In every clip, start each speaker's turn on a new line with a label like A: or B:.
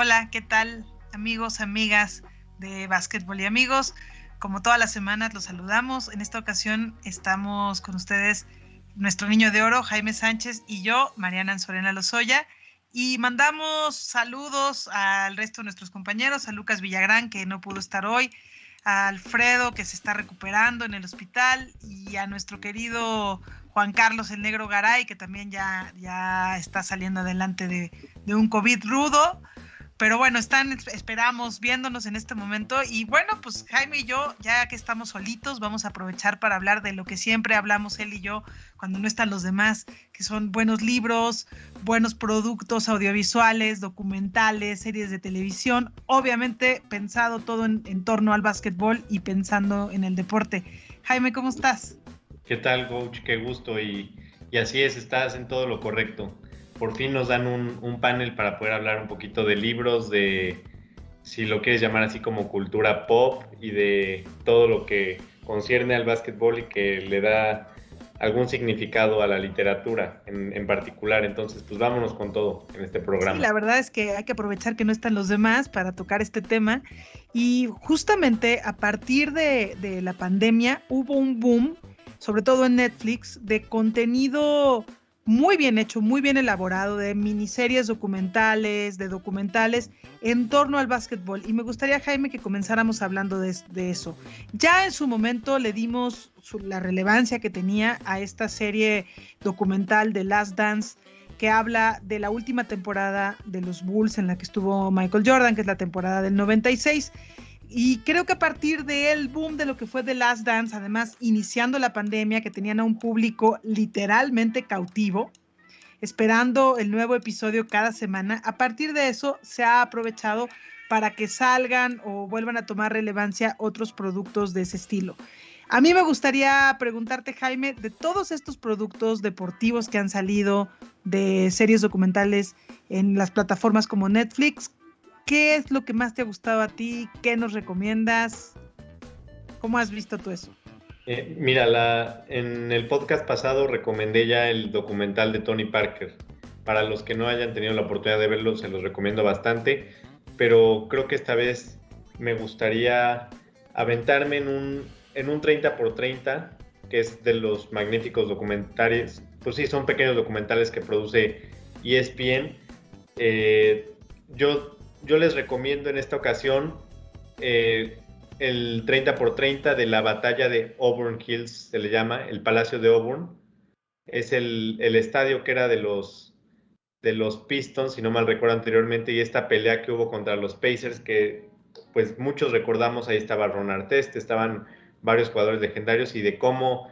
A: Hola, ¿qué tal, amigos, amigas de Básquetbol y Amigos? Como todas las semanas los saludamos. En esta ocasión estamos con ustedes nuestro niño de oro, Jaime Sánchez, y yo, Mariana Anzorena Lozoya, y mandamos saludos al resto de nuestros compañeros, a Lucas Villagrán, que no pudo estar hoy, a Alfredo, que se está recuperando en el hospital, y a nuestro querido Juan Carlos el Negro Garay, que también ya está saliendo adelante de un COVID rudo. Pero bueno, esperamos viéndonos en este momento. Y bueno, pues Jaime y yo, ya que estamos solitos, vamos a aprovechar para hablar de lo que siempre hablamos él y yo cuando no están los demás, que son buenos libros, buenos productos audiovisuales, documentales, series de televisión, obviamente pensado todo en torno al básquetbol y pensando en el deporte. Jaime, ¿cómo estás?
B: ¿Qué tal, coach? Qué gusto. Y así es, estás en todo lo correcto. Por fin nos dan un panel para poder hablar un poquito de libros, de, si lo quieres llamar así, como cultura pop y de todo lo que concierne al básquetbol y que le da algún significado a la literatura en particular. Entonces, pues vámonos con todo en este programa.
A: Sí, la verdad es que hay que aprovechar que no están los demás para tocar este tema. Y justamente a partir de la pandemia hubo un boom, sobre todo en Netflix, de contenido muy bien hecho, muy bien elaborado, de miniseries documentales, de documentales en torno al básquetbol. Y me gustaría, Jaime, que comenzáramos hablando de eso. Ya en su momento le dimos la relevancia que tenía a esta serie documental de Last Dance, que habla de la última temporada de los Bulls en la que estuvo Michael Jordan, que es la temporada del 96. Y creo que a partir del boom de lo que fue The Last Dance, además iniciando la pandemia, que tenían a un público literalmente cautivo, esperando el nuevo episodio cada semana, a partir de eso se ha aprovechado para que salgan o vuelvan a tomar relevancia otros productos de ese estilo. A mí me gustaría preguntarte, Jaime, de todos estos productos deportivos que han salido, de series documentales en las plataformas como Netflix, ¿qué es lo que más te ha gustado a ti? ¿Qué nos recomiendas? ¿Cómo has visto tú eso?
B: Mira, en el podcast pasado recomendé ya el documental de Tony Parker. Para los que no hayan tenido la oportunidad de verlo, se los recomiendo bastante, pero creo que esta vez me gustaría aventarme en un 30x30, que es de los magníficos documentales. Pues sí, son pequeños documentales que produce ESPN. Yo les recomiendo en esta ocasión el 30x30 de la batalla de Auburn Hills, se le llama, el Palacio de Auburn. Es el estadio que era de los Pistons, si no mal recuerdo anteriormente, y esta pelea que hubo contra los Pacers, que pues muchos recordamos. Ahí estaba Ron Artest, estaban varios jugadores legendarios, y de cómo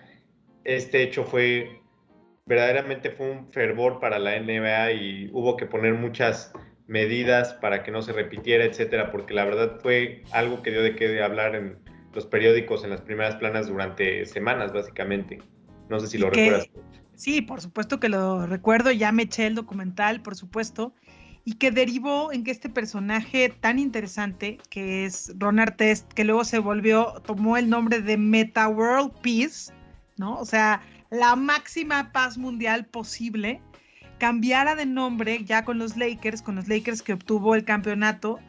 B: este hecho verdaderamente fue un fervor para la NBA y hubo que poner muchas medidas para que no se repitiera, etcétera, porque la verdad fue algo que dio de qué hablar en los periódicos, en las primeras planas durante semanas, básicamente. No sé si lo recuerdas.
A: Sí, por supuesto que lo recuerdo, ya me eché el documental, por supuesto, y que derivó en que este personaje tan interesante, que es Ron Artest, que luego tomó el nombre de Meta World Peace, ¿no? O sea, la máxima paz mundial posible, cambiara de nombre ya con los Lakers que obtuvo el campeonato.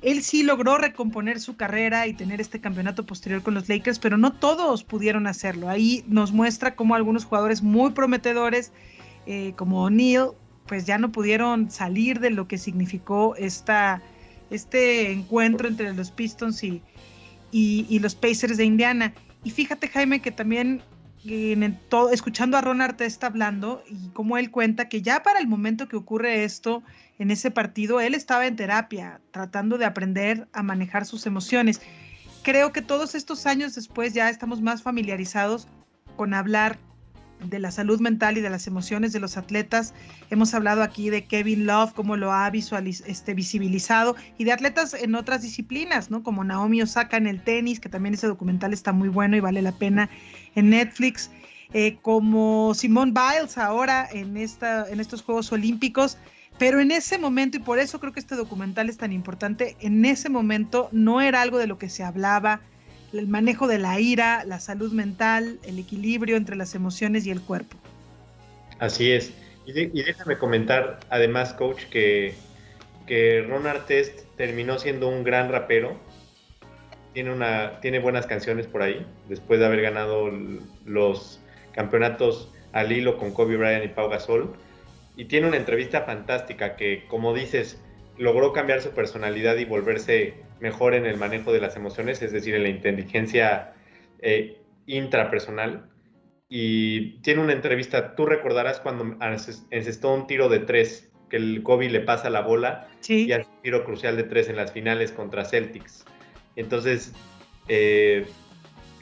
A: Él sí logró recomponer su carrera y tener este campeonato posterior con los Lakers, pero no todos pudieron hacerlo. Ahí nos muestra cómo algunos jugadores muy prometedores, como O'Neal, pues ya no pudieron salir de lo que significó este encuentro entre los Pistons y los Pacers de Indiana. Y fíjate, Jaime, que también escuchando a Ron Artest hablando, y como él cuenta que ya para el momento que ocurre esto en ese partido, él estaba en terapia, tratando de aprender a manejar sus emociones. Creo que todos estos años después ya estamos más familiarizados con hablar de la salud mental y de las emociones de los atletas. Hemos hablado aquí de Kevin Love, cómo lo ha visibilizado, y de atletas en otras disciplinas, ¿no? Como Naomi Osaka en el tenis, que también ese documental está muy bueno y vale la pena en Netflix, como Simone Biles ahora en estos Juegos Olímpicos. Pero en ese momento, y por eso creo que este documental es tan importante, en ese momento no era algo de lo que se hablaba. El manejo de la ira, la salud mental, el equilibrio entre las emociones y el cuerpo.
B: Así es. Y déjame comentar, además, coach, que que Ron Artest terminó siendo un gran rapero. Tiene buenas canciones por ahí, después de haber ganado los campeonatos al hilo con Kobe Bryant y Pau Gasol. Y tiene una entrevista fantástica que, como dices, logró cambiar su personalidad y volverse mejor en el manejo de las emociones, es decir, en la inteligencia intrapersonal. Y tiene una entrevista, tú recordarás cuando encestó un tiro de 3, que el Kobe le pasa la bola y hace un tiro crucial de 3 en las finales contra Celtics. Entonces,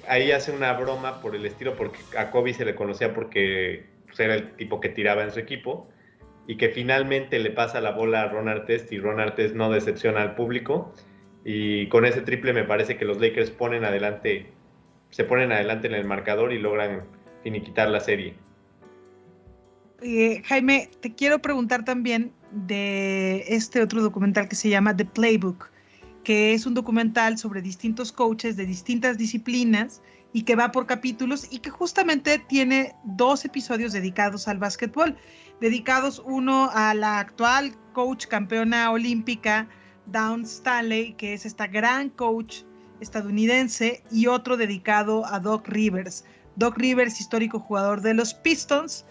B: ahí hace una broma por el estilo, porque a Kobe se le conocía porque pues, era el tipo que tiraba en su equipo, y que finalmente le pasa la bola a Ron Artest, y Ron Artest no decepciona al público, y con ese triple me parece que los Lakers se ponen adelante en el marcador y logran finiquitar la serie.
A: Jaime, te quiero preguntar también de este otro documental que se llama The Playbook, que es un documental sobre distintos coaches de distintas disciplinas y que va por capítulos y que justamente tiene 2 episodios dedicados al básquetbol, dedicados uno a la actual coach campeona olímpica, Dawn Staley, que es esta gran coach estadounidense, y otro dedicado a Doc Rivers. Doc Rivers, histórico jugador de los Pistons,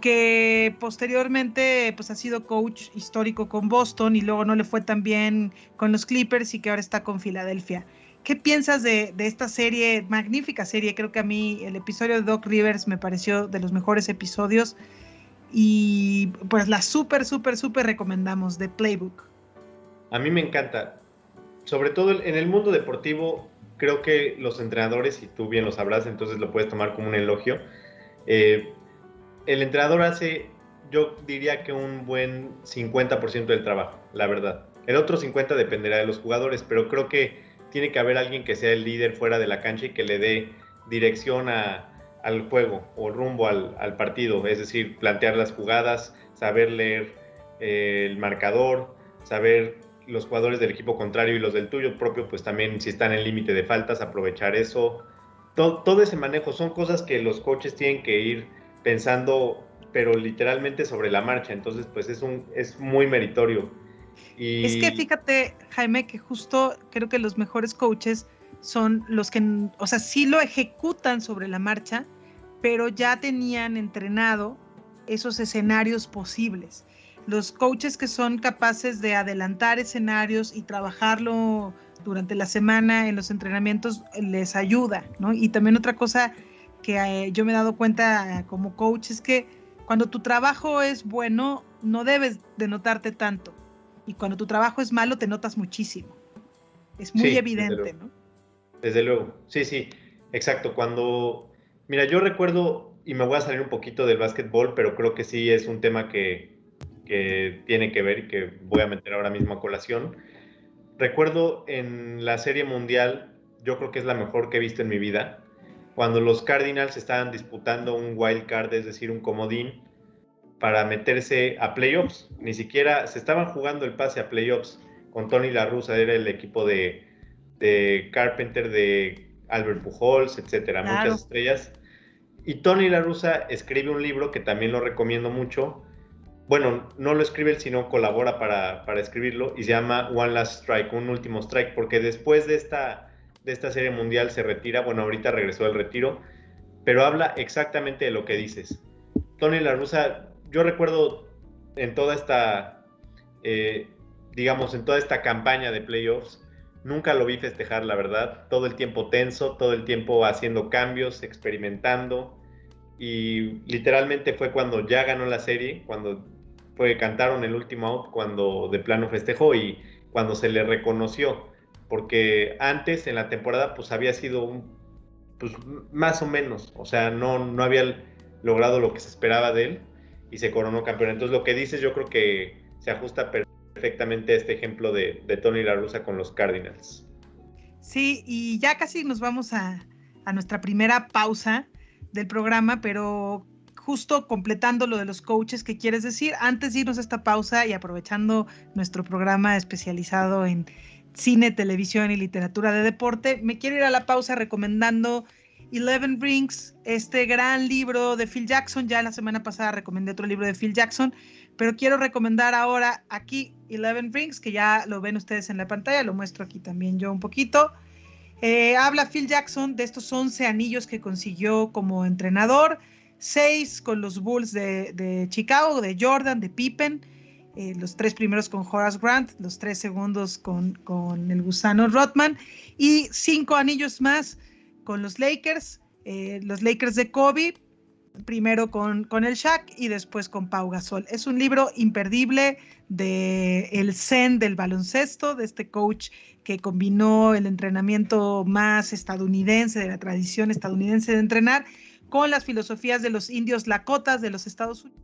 A: que posteriormente pues ha sido coach histórico con Boston y luego no le fue tan bien con los Clippers y que ahora está con Filadelfia. ¿Qué piensas de esta serie, magnífica serie? Creo que a mí el episodio de Doc Rivers me pareció de los mejores episodios y pues la súper recomendamos, The Playbook.
B: A mí me encanta, sobre todo en el mundo deportivo. Creo que los entrenadores, y tú bien lo sabrás, entonces lo puedes tomar como un elogio, el entrenador hace, yo diría que un buen 50% del trabajo, la verdad. El otro 50% dependerá de los jugadores, pero creo que tiene que haber alguien que sea el líder fuera de la cancha y que le dé dirección al juego o rumbo al partido. Es decir, plantear las jugadas, saber leer el marcador, saber los jugadores del equipo contrario y los del tuyo propio, pues también si están en límite de faltas, aprovechar eso. Todo ese manejo son cosas que los coaches tienen que ir pensando, pero literalmente sobre la marcha. Entonces, pues es muy meritorio. Y
A: es que fíjate, Jaime, que justo creo que los mejores coaches son los que, o sea, sí lo ejecutan sobre la marcha, pero ya tenían entrenado esos escenarios posibles. Los coaches que son capaces de adelantar escenarios y trabajarlo durante la semana en los entrenamientos les ayuda, ¿no? Y también otra cosa que yo me he dado cuenta como coach es que cuando tu trabajo es bueno, no debes de notarte tanto. Y cuando tu trabajo es malo, te notas muchísimo. Es muy evidente, ¿no?
B: Desde luego, sí, exacto. Mira, yo recuerdo, y me voy a salir un poquito del básquetbol, pero creo que sí es un tema que tiene que ver y que voy a meter ahora mismo a colación. Recuerdo en la Serie Mundial, yo creo que es la mejor que he visto en mi vida, cuando los Cardinals estaban disputando un wild card, es decir, un comodín, para meterse a playoffs. Ni siquiera se estaban jugando el pase a playoffs. Con Tony La Russa, era el equipo de Carpenter, de Albert Pujols, etcétera, claro. Muchas estrellas. Y Tony La Russa escribe un libro que también lo recomiendo mucho. Bueno, no lo escribe él, sino colabora para escribirlo, y se llama One Last Strike, un último strike, porque después de esta serie mundial se retira. Bueno, ahorita regresó del retiro, pero habla exactamente de lo que dices. Tony La Russa, yo recuerdo en toda esta, en toda esta campaña de playoffs, nunca lo vi festejar, la verdad. Todo el tiempo tenso, todo el tiempo haciendo cambios, experimentando, y literalmente fue cuando ya ganó la serie, cuando cantaron el último out, cuando de plano festejó y cuando se le reconoció, porque antes en la temporada pues había sido pues más o menos, o sea, no había logrado lo que se esperaba de él y se coronó campeón. Entonces lo que dices yo creo que se ajusta perfectamente a este ejemplo de Tony La Russa con los Cardinals.
A: Sí, y ya casi nos vamos a nuestra primera pausa del programa, pero justo completando lo de los coaches, ¿qué quieres decir? Antes de irnos a esta pausa y aprovechando nuestro programa especializado en cine, televisión y literatura de deporte, me quiero ir a la pausa recomendando Eleven Rings, este gran libro de Phil Jackson. Ya la semana pasada recomendé otro libro de Phil Jackson, pero quiero recomendar ahora aquí Eleven Rings, que ya lo ven ustedes en la pantalla, lo muestro aquí también yo un poquito. Habla Phil Jackson de estos 11 anillos que consiguió como entrenador, 6 con los Bulls de Chicago, de Jordan, de Pippen, los 3 primeros con Horace Grant, los 3 segundos con el gusano Rodman, y 5 anillos más con los Lakers de Kobe, primero con el Shaq y después con Pau Gasol. Es un libro imperdible del zen del baloncesto, de este coach que combinó el entrenamiento más estadounidense, de la tradición estadounidense de entrenar, con las filosofías de los indios lakotas de los Estados Unidos.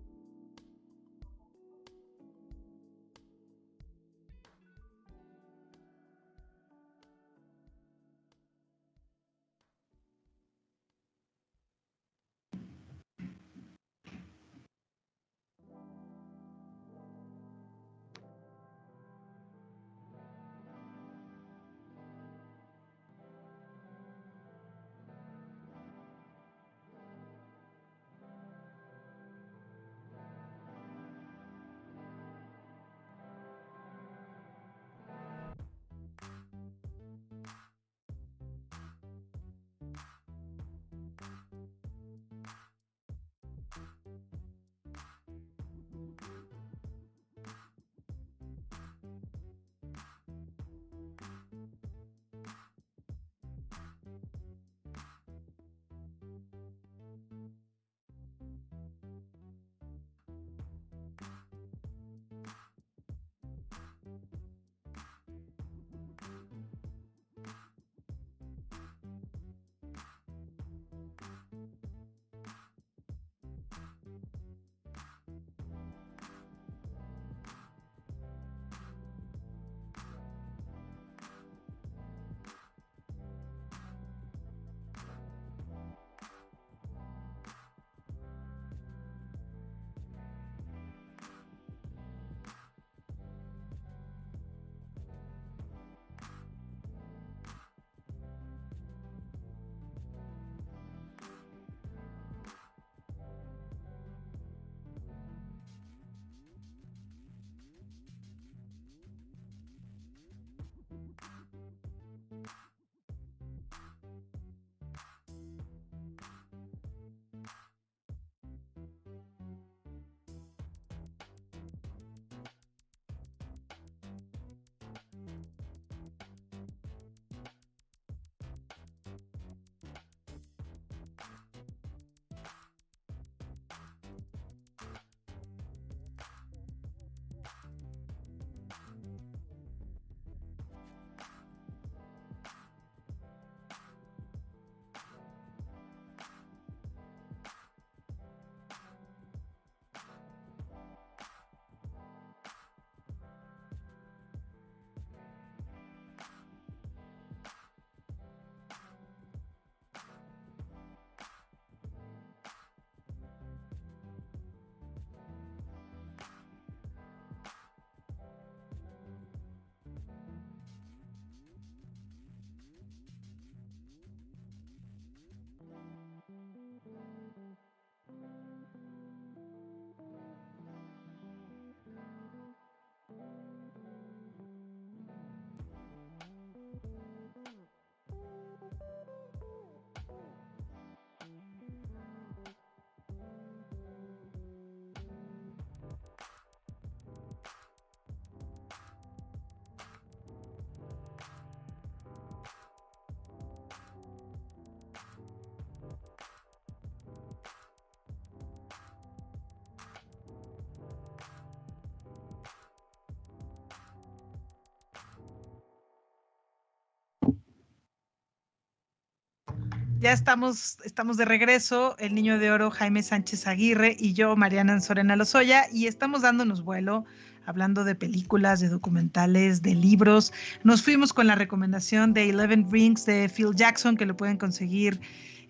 A: Ya estamos de regreso, el niño de oro Jaime Sánchez Aguirre y yo, Mariana Anzorena Lozoya, y estamos dándonos vuelo, hablando de películas, de documentales, de libros. Nos fuimos con la recomendación de Eleven Rings de Phil Jackson, que lo pueden conseguir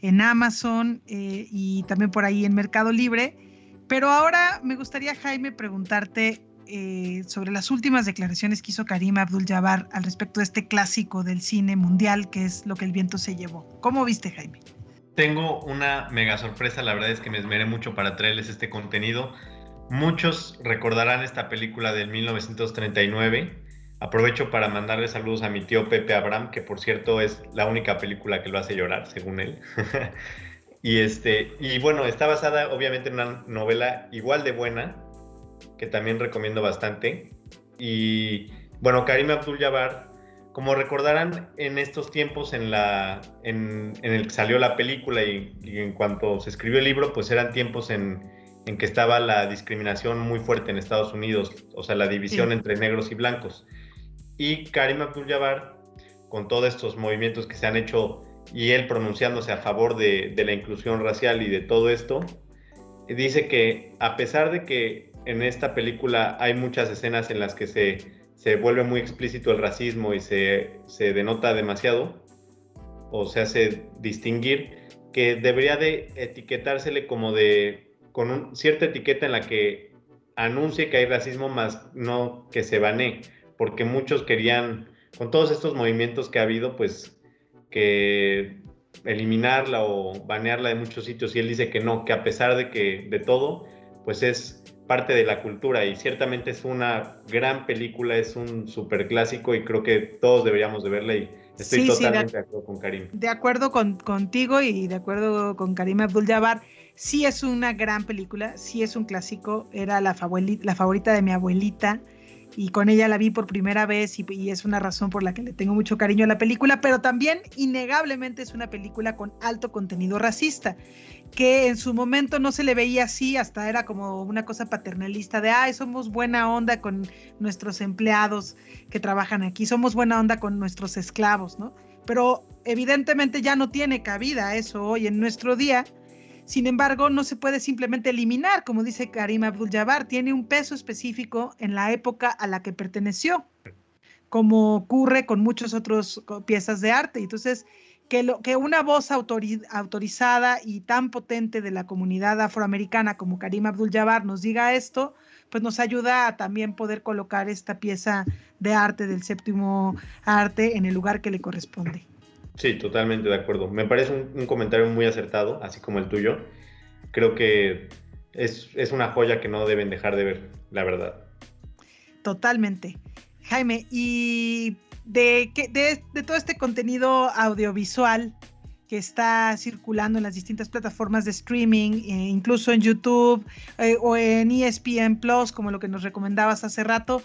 A: en Amazon y también por ahí en Mercado Libre. Pero ahora me gustaría, Jaime, preguntarte sobre las últimas declaraciones que hizo Karim Abdul-Jabbar al respecto de este clásico del cine mundial que es Lo que el viento se llevó. ¿Cómo viste, Jaime?
B: Tengo una mega sorpresa, la verdad es que me esmeré mucho para traerles este contenido. Muchos recordarán esta película del 1939. Aprovecho para mandarle saludos a mi tío Pepe Abraham, que por cierto es la única película que lo hace llorar, según él. Y bueno, está basada obviamente en una novela igual de buena, que también recomiendo bastante. Y bueno, Karim Abdul-Jabbar, como recordarán en estos tiempos en el que salió la película y en cuanto se escribió el libro, pues eran tiempos en que estaba la discriminación muy fuerte en Estados Unidos, o sea, la división
A: Sí.
B: entre negros y blancos. Y Karim Abdul-Jabbar, con todos estos movimientos que se han hecho y él pronunciándose a favor de la inclusión racial y de todo esto, dice que a pesar de que en esta película hay muchas escenas en las que se vuelve muy explícito el racismo y se denota demasiado o se hace distinguir, que debería de etiquetársele como con cierta etiqueta en la que anuncie que hay racismo, más no que se banee, porque muchos querían, con todos estos movimientos que ha habido, pues que eliminarla o banearla de muchos sitios, y él dice que no, que a pesar de todo, pues es parte de la cultura y ciertamente es una gran película, es un super clásico y creo que todos deberíamos de verla y estoy
A: Sí, sí,
B: totalmente de acuerdo con Karim.
A: de acuerdo contigo y de acuerdo con Karim Abdul-Jabbar. Sí es una gran película, sí es un clásico, era la favorita de mi abuelita y con ella la vi por primera vez y es una razón por la que le tengo mucho cariño a la película, pero también innegablemente es una película con alto contenido racista, que en su momento no se le veía así, hasta era como una cosa paternalista de, ay, somos buena onda con nuestros empleados que trabajan aquí, somos buena onda con nuestros esclavos, ¿no? Pero evidentemente ya no tiene cabida eso hoy en nuestro día. Sin embargo, no se puede simplemente eliminar, como dice Karim Abdul-Jabbar, tiene un peso específico en la época a la que perteneció, como ocurre con muchas otras piezas de arte. Entonces, que una voz autorizada y tan potente de la comunidad afroamericana como Karim Abdul-Jabbar nos diga esto, pues nos ayuda a también poder colocar esta pieza de arte del séptimo arte en el lugar que le corresponde.
B: Sí, totalmente de acuerdo. Me parece un comentario muy acertado, así como el tuyo. Creo que es una joya que no deben dejar de ver, la verdad.
A: Totalmente. Jaime, y de todo este contenido audiovisual que está circulando en las distintas plataformas de streaming, incluso en YouTube o en ESPN Plus, como lo que nos recomendabas hace rato,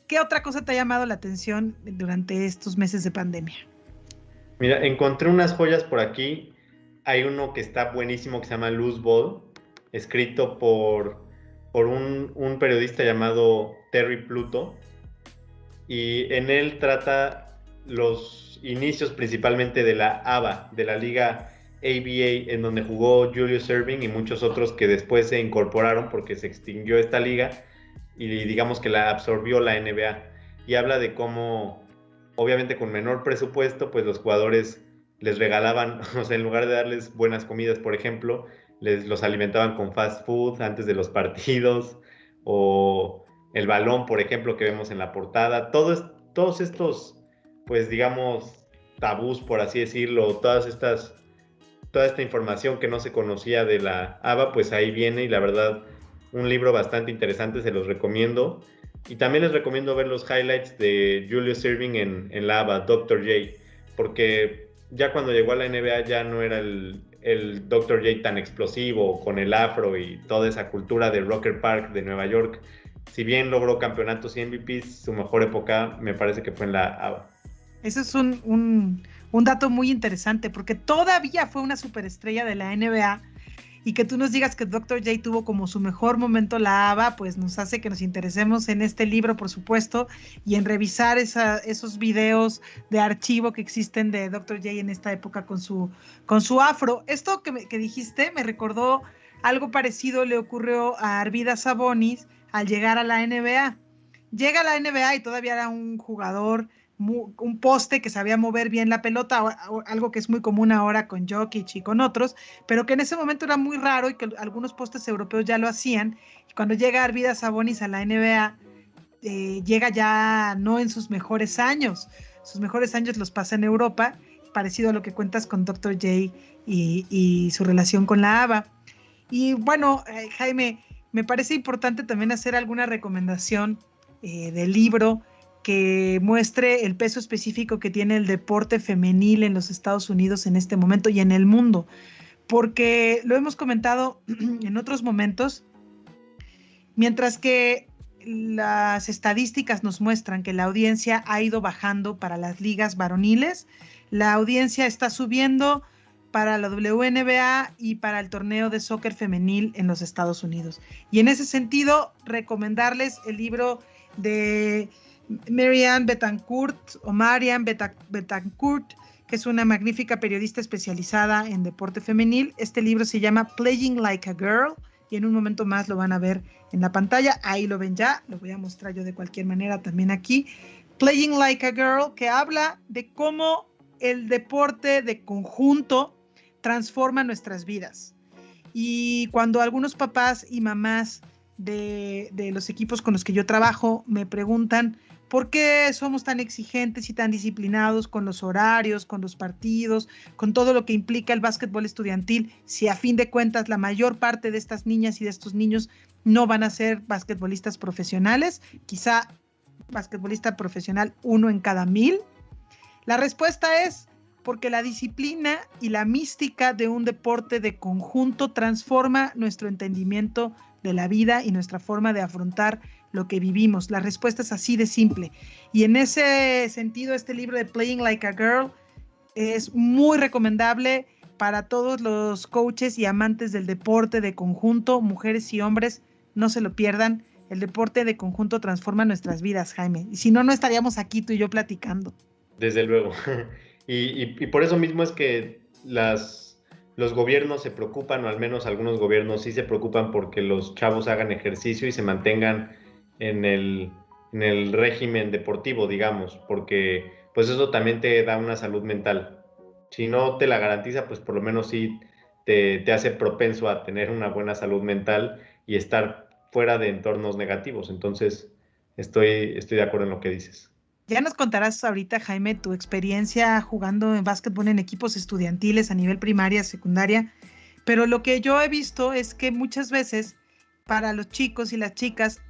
A: ¿qué otra cosa te ha llamado la atención durante estos meses de pandemia?
B: Mira, encontré unas joyas por aquí. Hay uno que está buenísimo que se llama Loose Ball, escrito por un periodista llamado Terry Pluto. Y en él trata los inicios principalmente de la ABA, de la liga ABA, en donde jugó Julius Erving y muchos otros que después se incorporaron porque se extinguió esta liga y digamos que la absorbió la NBA. Y habla de cómo, obviamente con menor presupuesto, pues los jugadores les regalaban, o sea, en lugar de darles buenas comidas, por ejemplo, los alimentaban con fast food antes de los partidos, o el balón, por ejemplo, que vemos en la portada. Todos estos, pues digamos, tabús, por así decirlo, toda esta información que no se conocía de la ABA, pues ahí viene y la verdad, un libro bastante interesante, se los recomiendo. Y también les recomiendo ver los highlights de Julius Erving en la ABA, Dr. J, porque ya cuando llegó a la NBA ya no era el Dr. J tan explosivo, con el afro y toda esa cultura de Rocker Park de Nueva York. Si bien logró campeonatos y MVPs, su mejor época me parece que fue en la ABA.
A: Eso es un dato muy interesante porque todavía fue una superestrella de la NBA y que tú nos digas que Dr. J tuvo como su mejor momento la ABA, pues nos hace que nos interesemos en este libro, por supuesto, y en revisar esos videos de archivo que existen de Dr. J en esta época con su afro. Esto que dijiste me recordó algo parecido le ocurrió a Arvydas Sabonis al llegar a la NBA. Llega a la NBA y todavía era un jugador, un poste que sabía mover bien la pelota, algo que es muy común ahora con Jokic y con otros, pero que en ese momento era muy raro y que algunos postes europeos ya lo hacían. Y cuando llega Arvydas Sabonis a la NBA, llega ya no en sus mejores años los pasa en Europa, parecido a lo que cuentas con Dr. J y su relación con la ABA. Y bueno, Jaime, me parece importante también hacer alguna recomendación del libro que muestre el peso específico que tiene el deporte femenil en los Estados Unidos en este momento y en el mundo, porque lo hemos comentado en otros momentos, mientras que las estadísticas nos muestran que la audiencia ha ido bajando para las ligas varoniles, la audiencia está subiendo para la WNBA y para el torneo de soccer femenil en los Estados Unidos. Y en ese sentido, recomendarles el libro de Marianne Betancourt, que es una magnífica periodista especializada en deporte femenil. Este libro se llama Playing Like a Girl, y en un momento más lo van a ver en la pantalla. Ahí lo ven ya, lo voy a mostrar yo de cualquier manera también aquí. Playing Like a Girl, que habla de cómo el deporte de conjunto transforma nuestras vidas. Y cuando algunos papás y mamás de los equipos con los que yo trabajo me preguntan por qué somos tan exigentes y tan disciplinados con los horarios, con los partidos, con todo lo que implica el básquetbol estudiantil, si a fin de cuentas la mayor parte de estas niñas y de estos niños no van a ser basquetbolistas profesionales, quizá basquetbolista profesional 1 en cada 1000. La respuesta es porque la disciplina y la mística de un deporte de conjunto transforma nuestro entendimiento de la vida y nuestra forma de afrontar lo que vivimos. La respuesta es así de simple. Y en ese sentido, este libro de Playing Like a Girl es muy recomendable para todos los coaches y amantes del deporte de conjunto, mujeres y hombres. No se lo pierdan. El deporte de conjunto transforma nuestras vidas, Jaime. Y si no, no estaríamos aquí tú y yo platicando.
B: Desde luego. Y por eso mismo es que los gobiernos se preocupan, o al menos algunos gobiernos sí se preocupan porque los chavos hagan ejercicio y se mantengan en el régimen deportivo, digamos, porque pues eso también te da una salud mental. Si no te la garantiza, pues por lo menos sí te hace propenso a tener una buena salud mental y estar fuera de entornos negativos. Entonces, estoy de acuerdo en lo que dices.
A: Ya nos contarás ahorita, Jaime, tu experiencia jugando en básquetbol en equipos estudiantiles a nivel primaria, secundaria, pero lo que yo he visto es que muchas veces para los chicos y las chicas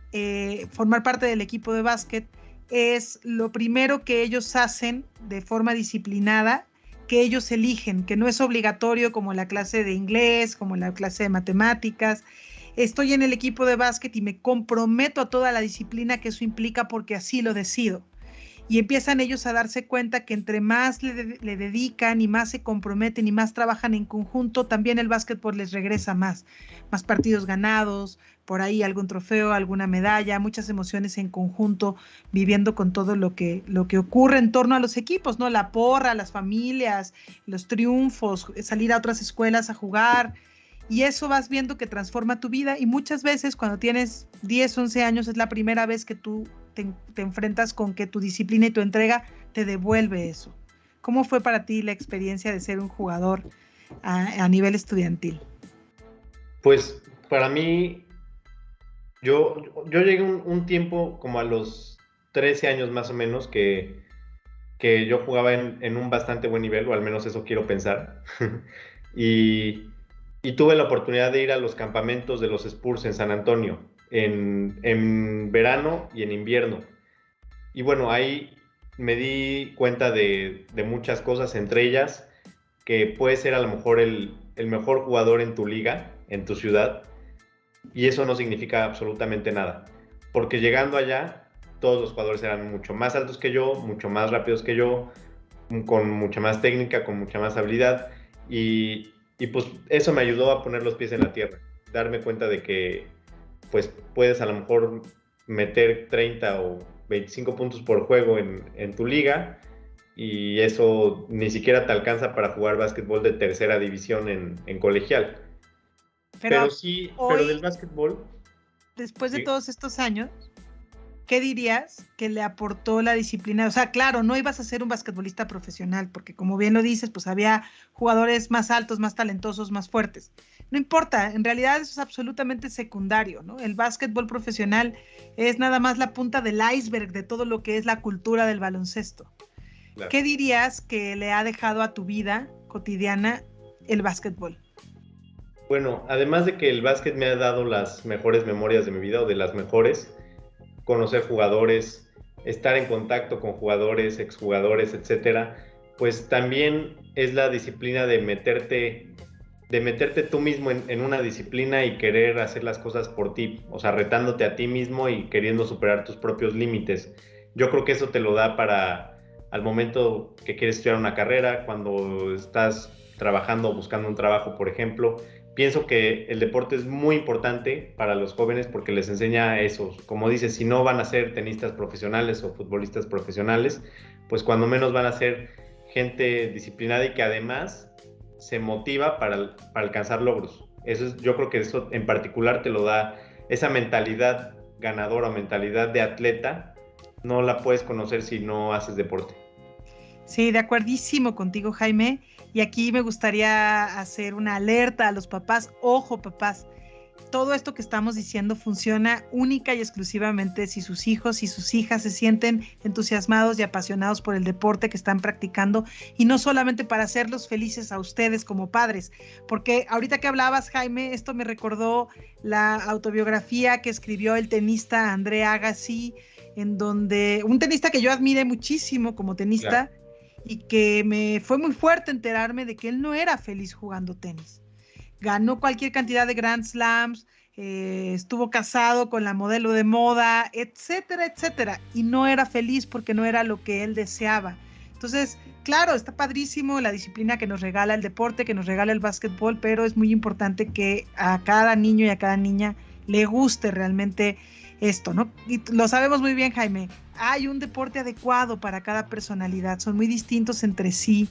A: formar parte del equipo de básquet es lo primero que ellos hacen de forma disciplinada, que ellos eligen, que no es obligatorio como la clase de inglés, como la clase de matemáticas. Estoy en el equipo de básquet y me comprometo a toda la disciplina que eso implica porque así lo decido. Y empiezan ellos a darse cuenta que entre más le dedican y más se comprometen y más trabajan en conjunto, también el básquetbol les regresa más partidos ganados, por ahí algún trofeo, alguna medalla, muchas emociones en conjunto, viviendo con todo lo que ocurre en torno a los equipos, ¿no? La porra, las familias, los triunfos, salir a otras escuelas a jugar. Y eso vas viendo que transforma tu vida, y muchas veces cuando tienes 10, 11 años es la primera vez que tú te enfrentas con que tu disciplina y tu entrega te devuelve eso. ¿Cómo fue para ti la experiencia de ser un jugador a nivel estudiantil?
B: Pues para mí, yo llegué un tiempo como a los 13 años más o menos que yo jugaba en un bastante buen nivel, o al menos eso quiero pensar. Y tuve la oportunidad de ir a los campamentos de los Spurs en San Antonio, en verano y en invierno. Y bueno, ahí me di cuenta de muchas cosas, entre ellas que puedes ser a lo mejor el mejor jugador en tu liga, en tu ciudad, y eso no significa absolutamente nada, porque llegando allá, todos los jugadores eran mucho más altos que yo, mucho más rápidos que yo, con mucha más técnica, con mucha más habilidad, y pues eso me ayudó a poner los pies en la tierra, darme cuenta de que pues puedes a lo mejor meter 30 o 25 puntos por juego en tu liga, y eso ni siquiera te alcanza para jugar básquetbol de tercera división en colegial. Pero sí,
A: hoy,
B: pero del básquetbol...
A: Después de todos estos años, ¿qué dirías que le aportó la disciplina? O sea, claro, no ibas a ser un basquetbolista profesional, porque como bien lo dices, pues había jugadores más altos, más talentosos, más fuertes. No importa, en realidad eso es absolutamente secundario, ¿no? El básquetbol profesional es nada más la punta del iceberg de todo lo que es la cultura del baloncesto. Claro. ¿Qué dirías que le ha dejado a tu vida cotidiana el básquetbol?
B: Bueno, además de que el básquet me ha dado las mejores memorias de mi vida, o de las mejores, conocer jugadores, estar en contacto con jugadores, exjugadores, etcétera, pues también es la disciplina de meterte tú mismo en una disciplina y querer hacer las cosas por ti, o sea, retándote a ti mismo y queriendo superar tus propios límites. Yo creo que eso te lo da para al momento que quieres estudiar una carrera, cuando estás trabajando o buscando un trabajo, por ejemplo. Pienso que el deporte es muy importante para los jóvenes porque les enseña eso. Como dices, si no van a ser tenistas profesionales o futbolistas profesionales, pues cuando menos van a ser gente disciplinada y que además se motiva para alcanzar logros. Yo creo que eso en particular te lo da esa mentalidad ganadora o mentalidad de atleta, no la puedes conocer si no haces deporte.
A: Sí, de acuerdísimo contigo, Jaime. Y aquí me gustaría hacer una alerta a los papás. Ojo, papás, todo esto que estamos diciendo funciona única y exclusivamente si sus hijos y sus hijas se sienten entusiasmados y apasionados por el deporte que están practicando, y no solamente para hacerlos felices a ustedes como padres, porque ahorita que hablabas, Jaime, esto me recordó la autobiografía que escribió el tenista André Agassi, en donde un tenista que yo admiré muchísimo como tenista, claro, y que me fue muy fuerte enterarme de que él no era feliz jugando tenis. Ganó cualquier cantidad de Grand Slams, estuvo casado con la modelo de moda, etcétera, etcétera, y no era feliz porque no era lo que él deseaba. Entonces, claro, está padrísimo la disciplina que nos regala el deporte, que nos regala el básquetbol, pero es muy importante que a cada niño y a cada niña le guste realmente esto, ¿no? Y lo sabemos muy bien, Jaime, hay un deporte adecuado para cada personalidad, son muy distintos entre sí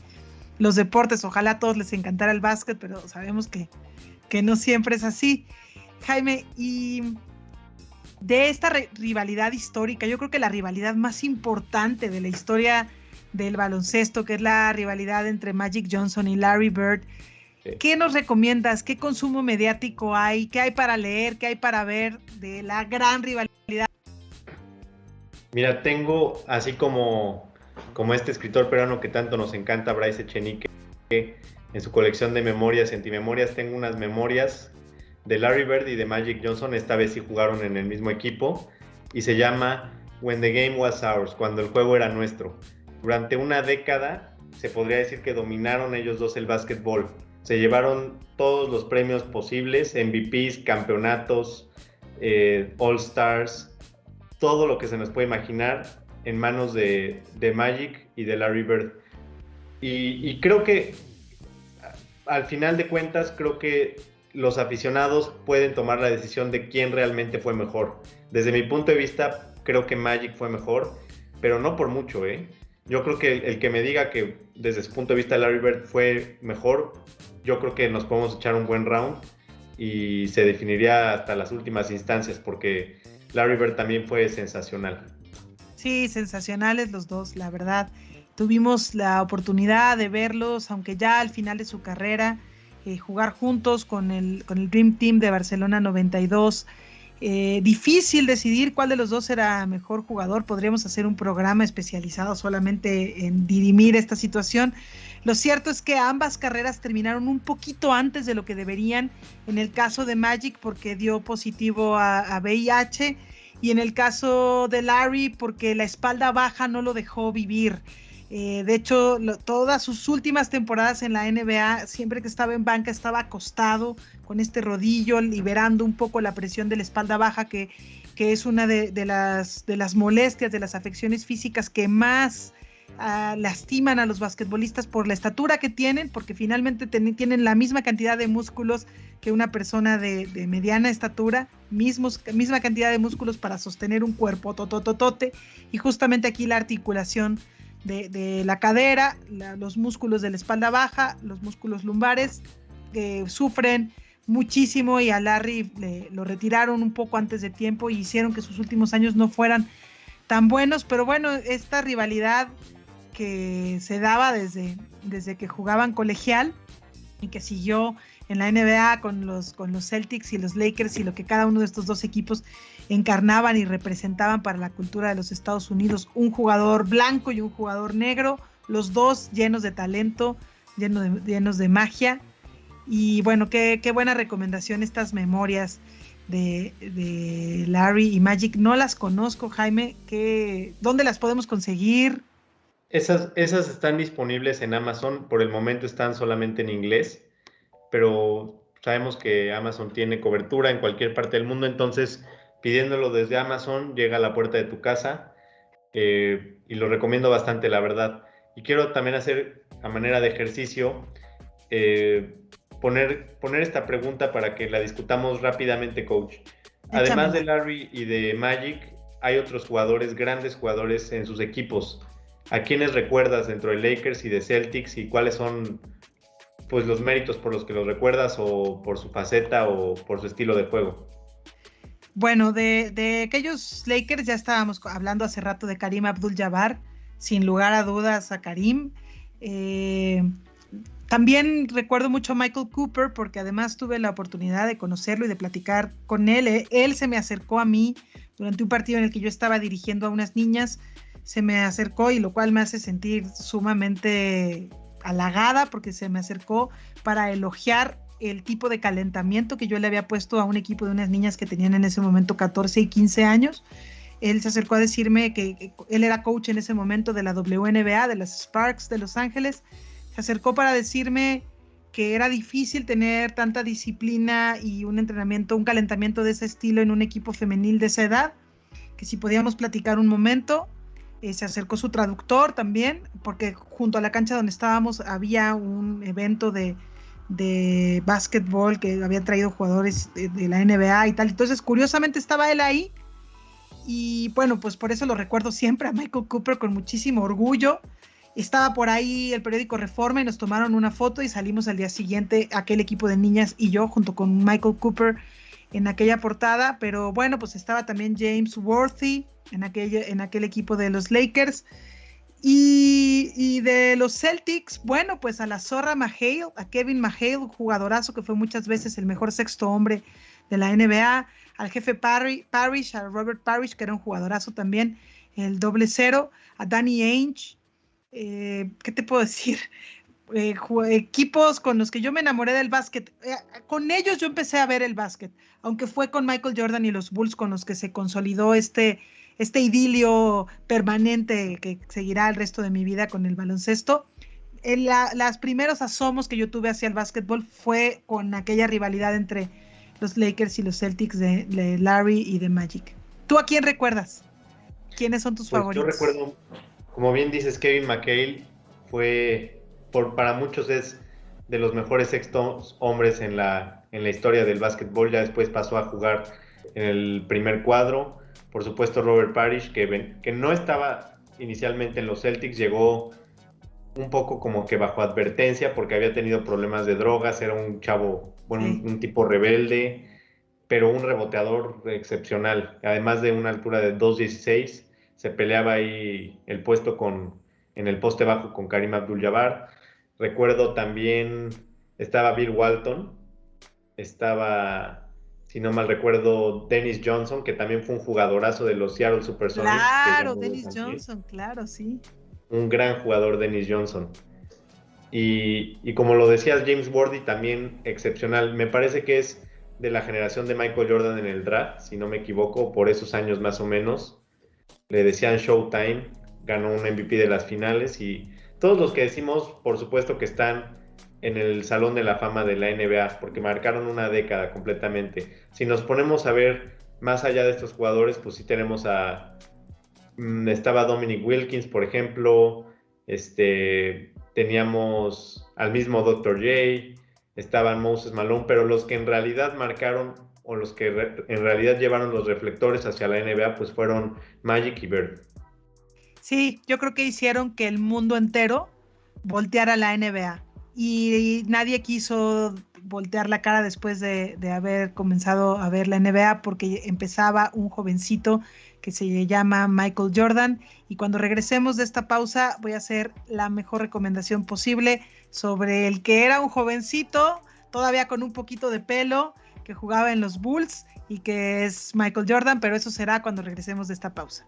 A: los deportes. Ojalá a todos les encantara el básquet, pero sabemos que no siempre es así. Jaime, y de esta rivalidad histórica, yo creo que la rivalidad más importante de la historia del baloncesto, que es la rivalidad entre Magic Johnson y Larry Bird, sí. ¿Qué nos recomiendas? ¿Qué consumo mediático hay? ¿Qué hay para leer? ¿Qué hay para ver de la gran rivalidad?
B: Mira, tengo así como este escritor peruano que tanto nos encanta, Bryce Echenique, en su colección de memorias y antimemorias, tengo unas memorias de Larry Bird y de Magic Johnson. Esta vez sí jugaron en el mismo equipo y se llama When the Game Was Ours, cuando el juego era nuestro. Durante una década se podría decir que dominaron ellos dos el básquetbol. Se llevaron todos los premios posibles, MVPs, campeonatos, All-Stars, todo lo que se nos puede imaginar en manos de Magic y de Larry Bird. Y creo que al final de cuentas, creo que los aficionados pueden tomar la decisión de quién realmente fue mejor. Desde mi punto de vista, creo que Magic fue mejor, pero no por mucho, ¿eh? Yo creo que el que me diga que desde su punto de vista Larry Bird fue mejor, yo creo que nos podemos echar un buen round y se definiría hasta las últimas instancias, porque Larry Bird también fue sensacional.
A: Sí, sensacionales los dos, la verdad. Tuvimos la oportunidad de verlos, aunque ya al final de su carrera, jugar juntos con el Dream Team de Barcelona 92. Difícil decidir cuál de los dos era mejor jugador. Podríamos hacer un programa especializado solamente en dirimir esta situación. Lo cierto es que ambas carreras terminaron un poquito antes de lo que deberían. En el caso de Magic, porque dio positivo a VIH, y en el caso de Larry, porque la espalda baja no lo dejó vivir. De hecho, todas sus últimas temporadas en la NBA, siempre que estaba en banca, estaba acostado con este rodillo, liberando un poco la presión de la espalda baja, que es una de las molestias, de las afecciones físicas que más lastiman a los basquetbolistas por la estatura que tienen, porque finalmente tienen la misma cantidad de músculos que una persona de mediana estatura, misma cantidad de músculos para sostener un cuerpo totototote, y justamente aquí la articulación de la cadera, los músculos de la espalda baja, los músculos lumbares sufren muchísimo, y a Larry lo retiraron un poco antes de tiempo y hicieron que sus últimos años no fueran tan buenos. Pero bueno, esta rivalidad que se daba desde que jugaban colegial y que siguió en la NBA con los Celtics y los Lakers, y lo que cada uno de estos dos equipos encarnaban y representaban para la cultura de los Estados Unidos, un jugador blanco y un jugador negro, los dos llenos de talento, llenos de magia, Y bueno, qué buena recomendación estas memorias de Larry y Magic. No las conozco, Jaime. ¿Dónde las podemos conseguir?
B: Esas están disponibles en Amazon, por el momento están solamente en inglés, pero sabemos que Amazon tiene cobertura en cualquier parte del mundo, entonces pidiéndolo desde Amazon llega a la puerta de tu casa, y lo recomiendo bastante, la verdad. Y quiero también hacer a manera de ejercicio, eh, poner esta pregunta para que la discutamos rápidamente, coach. Además de
A: Échamela.
B: Larry y de Magic, hay otros jugadores, grandes jugadores en sus equipos. ¿A quiénes recuerdas dentro de Lakers y de Celtics y cuáles son, pues, los méritos por los que los recuerdas, o por su faceta o por su estilo de juego?
A: Bueno, de aquellos Lakers ya estábamos hablando hace rato de Karim Abdul-Jabbar, sin lugar a dudas a Karim. Eh, También recuerdo mucho a Michael Cooper porque además tuve la oportunidad de conocerlo y de platicar con él. Él se me acercó a mí durante un partido en el que yo estaba dirigiendo a unas niñas, se me acercó y lo cual me hace sentir sumamente halagada porque se me acercó para elogiar el tipo de calentamiento que yo le había puesto a un equipo de unas niñas que tenían en ese momento 14 y 15 años. Él se acercó a decirme que él era coach en ese momento de la WNBA, de las Sparks de Los Ángeles. Se acercó para decirme que era difícil tener tanta disciplina y un entrenamiento, un calentamiento de ese estilo en un equipo femenil de esa edad, que si podíamos platicar un momento. Se acercó su traductor también, porque junto a la cancha donde estábamos había un evento de básquetbol que habían traído jugadores de la NBA y tal. Entonces, curiosamente estaba él ahí y bueno, pues por eso lo recuerdo siempre a Michael Cooper con muchísimo orgullo. Estaba por ahí el periódico Reforma y nos tomaron una foto y salimos al día siguiente aquel equipo de niñas y yo junto con Michael Cooper en aquella portada, pero bueno, pues estaba también James Worthy en aquel equipo de los Lakers. Y de los Celtics, bueno, pues a la Zorra Mahale, a Kevin Mahale, un jugadorazo que fue muchas veces el mejor sexto hombre de la NBA, al jefe Parrish, a Robert Parrish, que era un jugadorazo también, el doble cero, a Danny Ainge, ¿qué te puedo decir? Equipos con los que yo me enamoré del básquet. Con ellos yo empecé a ver el básquet, aunque fue con Michael Jordan y los Bulls con los que se consolidó este idilio permanente que seguirá el resto de mi vida con el baloncesto. Los primeros asomos que yo tuve hacia el básquetbol fue con aquella rivalidad entre los Lakers y los Celtics de Larry y de Magic. ¿Tú a quién recuerdas? ¿Quiénes son tus
B: Pues yo
A: favoritos?
B: recuerdo, como bien dices, Kevin McHale fue, para muchos es de los mejores sextos hombres en la historia del básquetbol. Ya después pasó a jugar en el primer cuadro. Por supuesto, Robert Parrish, que no estaba inicialmente en los Celtics, llegó un poco como que bajo advertencia porque había tenido problemas de drogas, era un chavo, bueno,
A: Sí.
B: un tipo rebelde, pero un reboteador excepcional. Además de una altura de 2.16, se peleaba ahí el puesto en el poste bajo con Karim Abdul-Jabbar. Recuerdo también, estaba Bill Walton, estaba, si no mal recuerdo, Dennis Johnson, que también fue un jugadorazo de los Seattle Supersonics, que
A: Claro,
B: ganó dos
A: Dennis
B: anillos.
A: Johnson, claro, sí.
B: Un gran jugador, Dennis Johnson. Y como lo decías, James Worthy también excepcional. Me parece que es de la generación de Michael Jordan en el draft, si no me equivoco, por esos años más o menos. Le decían Showtime, ganó un MVP de las finales y todos los que decimos, por supuesto que están en el Salón de la Fama de la NBA, porque marcaron una década completamente. Si nos ponemos a ver más allá de estos jugadores, pues sí tenemos estaba Dominic Wilkins, por ejemplo, teníamos al mismo Dr. J, estaban Moses Malone, pero los que en realidad marcaron, o los que en realidad llevaron los reflectores hacia la NBA, pues fueron Magic y Bird.
A: Sí, yo creo que hicieron que el mundo entero volteara a la NBA y nadie quiso voltear la cara después de haber comenzado a ver la NBA porque empezaba un jovencito que se llama Michael Jordan y cuando regresemos de esta pausa voy a hacer la mejor recomendación posible sobre el que era un jovencito todavía con un poquito de pelo que jugaba en los Bulls y que es Michael Jordan, pero eso será cuando regresemos de esta pausa.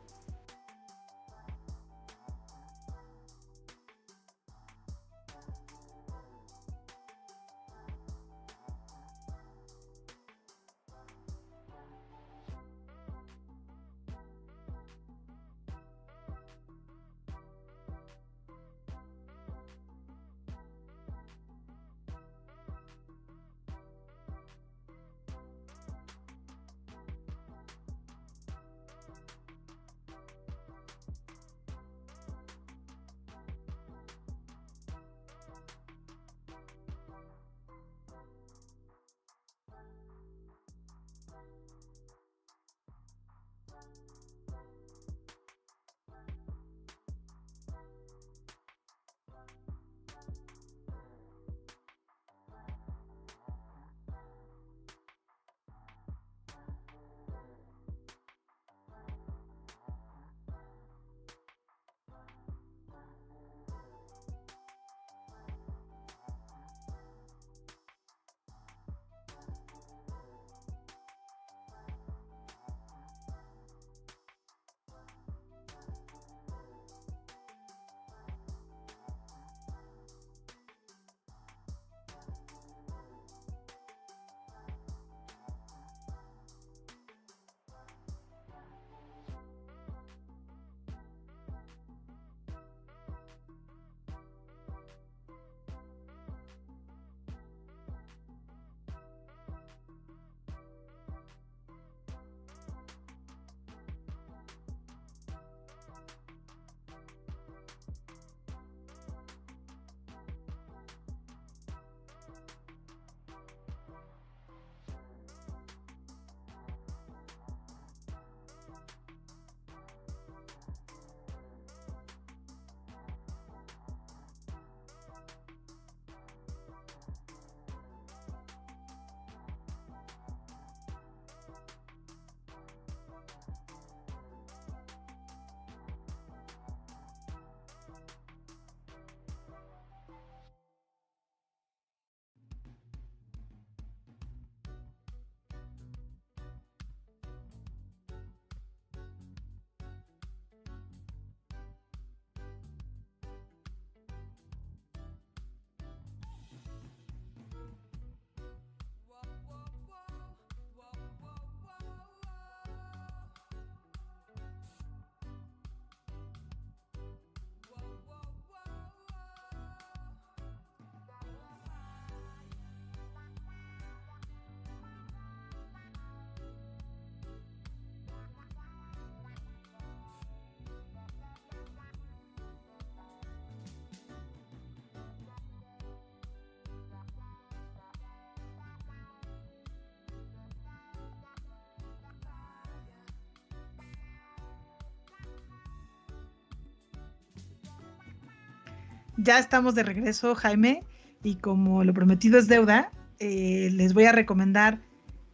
A: ya estamos de regreso, Jaime, y como lo prometido es deuda, les voy a recomendar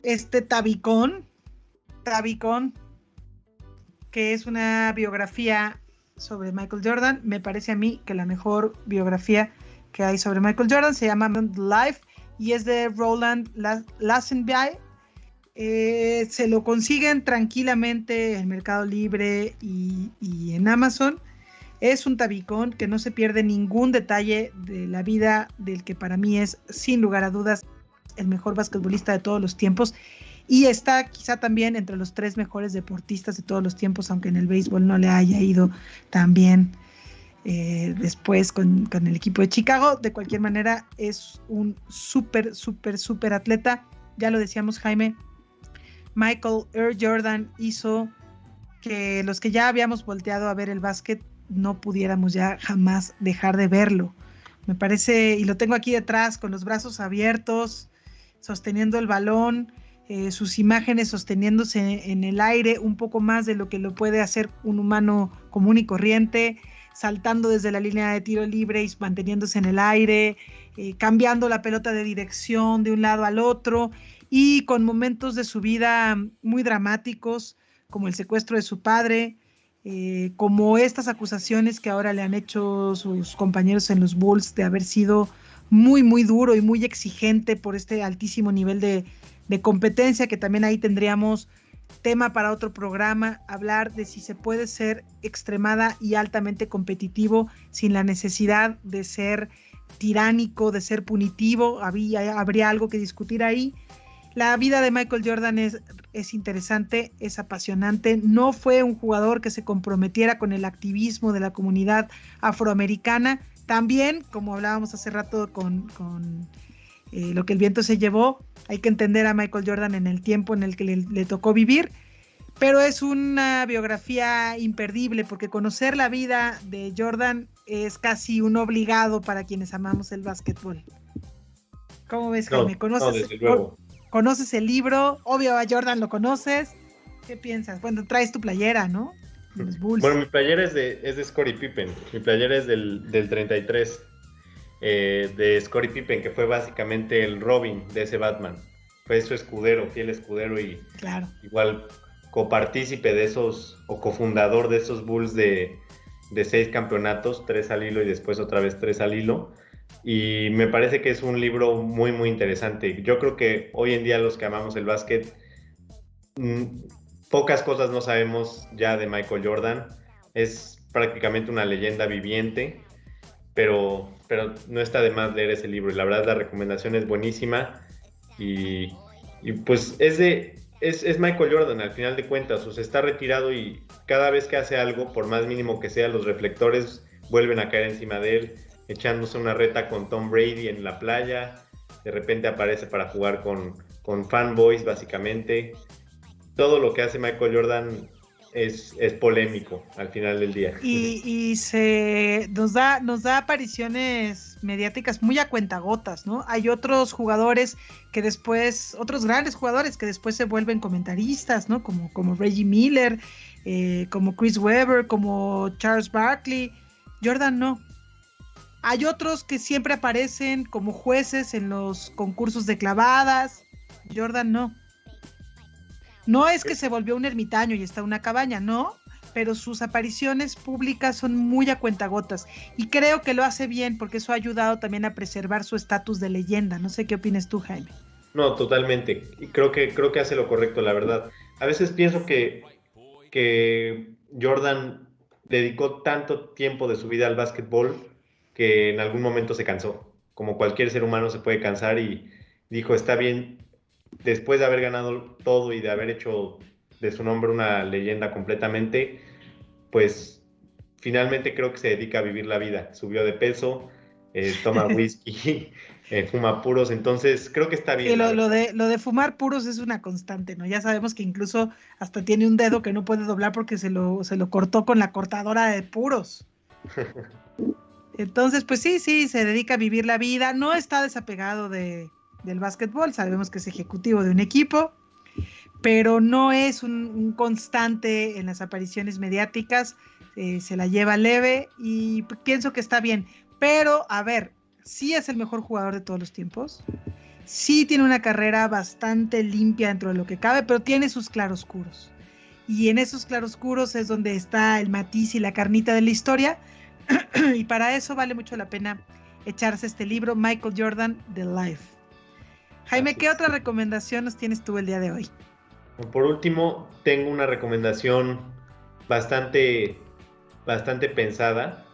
A: este Tabicón, que es una biografía sobre Michael Jordan. Me parece a mí que la mejor biografía que hay sobre Michael Jordan se llama Life y es de Roland Lassenby. Se lo consiguen tranquilamente en Mercado Libre y en Amazon. Es un tabicón que no se pierde ningún detalle de la vida del que para mí es, sin lugar a dudas, el mejor basquetbolista de todos los tiempos, y está quizá también entre los 3 mejores deportistas de todos los tiempos, aunque en el béisbol no le haya ido tan bien después con el equipo de Chicago. De cualquier manera, es un súper atleta. Ya lo decíamos, Jaime, Michael Air Jordan hizo que los que ya habíamos volteado a ver el básquet no pudiéramos ya jamás dejar de verlo. Me parece, y lo tengo aquí detrás, con los brazos abiertos, sosteniendo el balón, sus imágenes sosteniéndose en el aire, un poco más de lo que lo puede hacer un humano común y corriente, saltando desde la línea de tiro libre y manteniéndose en el aire, cambiando la pelota de dirección de un lado al otro, y con momentos de su vida muy dramáticos, como el secuestro de su padre, como estas acusaciones que ahora le han hecho sus compañeros en los Bulls de haber sido muy duro y muy exigente por este altísimo nivel de competencia, que también ahí tendríamos tema para otro programa, hablar de si se puede ser extremada y altamente competitivo sin la necesidad de ser tiránico, de ser punitivo. Habría algo que discutir ahí. La vida de Michael Jordan es interesante, es apasionante. No fue un jugador que se comprometiera con el activismo de la comunidad afroamericana. También, como hablábamos hace rato con lo que el viento se llevó, hay que entender a Michael Jordan en el tiempo en el que le tocó vivir, pero es una biografía imperdible, porque conocer la vida de Jordan es casi un obligado para quienes amamos el básquetbol. ¿Cómo ves, Jaime?
B: Desde luego.
A: ¿Conoces el libro? Obvio, a Jordan lo conoces. ¿Qué piensas? Bueno, traes tu playera, ¿no? Los Bulls.
B: Bueno, mi playera es de Scottie Pippen. Mi playera es del 33. De Scottie Pippen, que fue básicamente el Robin de ese Batman. Fue su escudero, fiel escudero, y
A: claro,
B: igual copartícipe de esos, o cofundador de esos Bulls de 6 campeonatos, 3 al hilo y después otra vez 3 al hilo. Y me parece que es un libro muy interesante. Yo creo que hoy en día los que amamos el básquet, pocas cosas no sabemos ya de Michael Jordan. Es prácticamente una leyenda viviente, pero no está de más leer ese libro, y la verdad la recomendación es buenísima, y pues es Michael Jordan al final de cuentas. O sea, está retirado y cada vez que hace algo, por más mínimo que sea, los reflectores vuelven a caer encima de él, echándose una reta con Tom Brady en la playa, de repente aparece para jugar con fanboys, básicamente. Todo lo que hace Michael Jordan es polémico al final del día.
A: Y nos da apariciones mediáticas muy a cuentagotas, ¿no? Hay otros jugadores que después, otros grandes jugadores que después se vuelven comentaristas, ¿no? Como Reggie Miller, como Chris Webber, como Charles Barkley. Jordan no. Hay otros que siempre aparecen como jueces en los concursos de clavadas. Jordan no. No es que se volvió un ermitaño y está en una cabaña, no, pero sus apariciones públicas son muy a cuentagotas, y creo que lo hace bien, porque eso ha ayudado también a preservar su estatus de leyenda. No sé qué opinas tú, Jaime.
B: No, totalmente. Y creo que hace lo correcto, la verdad. A veces pienso que Jordan dedicó tanto tiempo de su vida al básquetbol que en algún momento se cansó. Como cualquier ser humano se puede cansar, y dijo, está bien, después de haber ganado todo y de haber hecho de su nombre una leyenda completamente, pues finalmente creo que se dedica a vivir la vida. Subió de peso, toma whisky, fuma puros, entonces creo que está bien.
A: Sí, lo de fumar puros es una constante, ¿no? Ya sabemos que incluso hasta tiene un dedo que no puede doblar porque se lo cortó con la cortadora de puros. Entonces, pues sí, se dedica a vivir la vida, no está desapegado del básquetbol, sabemos que es ejecutivo de un equipo, pero no es un constante en las apariciones mediáticas, se la lleva leve, y pienso que está bien. Pero, a ver, sí es el mejor jugador de todos los tiempos. Sí tiene una carrera bastante limpia dentro de lo que cabe, pero tiene sus claroscuros. Y en esos claroscuros es donde está el matiz y la carnita de la historia. Y para eso vale mucho la pena echarse este libro, Michael Jordan, The Life. Jaime, ¿qué otra recomendación nos tienes tú el día de hoy?
B: Por último, tengo una recomendación bastante pensada.